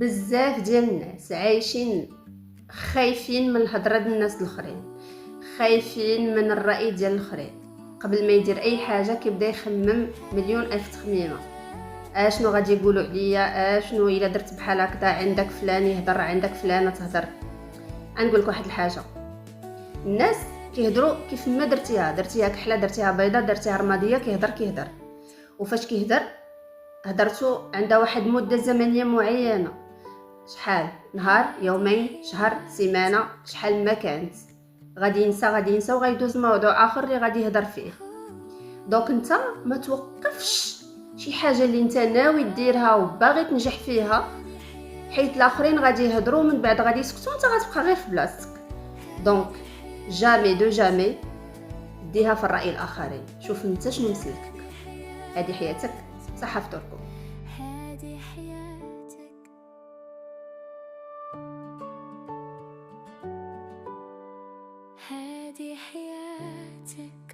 بزاف ديال الناس عايشين خايفين من الهضره ديال الناس الاخرين، خايفين من الراي ديال الاخرين. قبل ما يدير اي حاجه كيبدا يخمم مليون الف تخميمه. اشنو غادي يقولوا عليا، اشنو الا درت بحال هكذا عندك فلان يهضر، عندك فلانه تهضر. غنقول لك واحد الحاجه، الناس كيهضروا كيف ما درتيها كحله، درتيها بيضه، درتيها رماديه، كيهضر. وفاش كيهضر هضرتو عندها واحد مده زمنيه معينه، شحال نهار، يومين، شهر، سيمانه، شحال ما كانت. غادي ينسى وغيدوز موضوع اخر اللي غادي يهضر فيه. دونك انت ما توقفش شي حاجه اللي انت ناوي ديرها وباغي تنجح فيها، حيت الاخرين غادي يهضروا من بعد غادي يسكتوا، انت غتبقى غير في بلاصتك. دونك جامي ديها في الراي الاخرين، شوف انت شنو مسلكك. هذه حياتك، صحه فطوركم. هذه حياتك، هذه حياتك.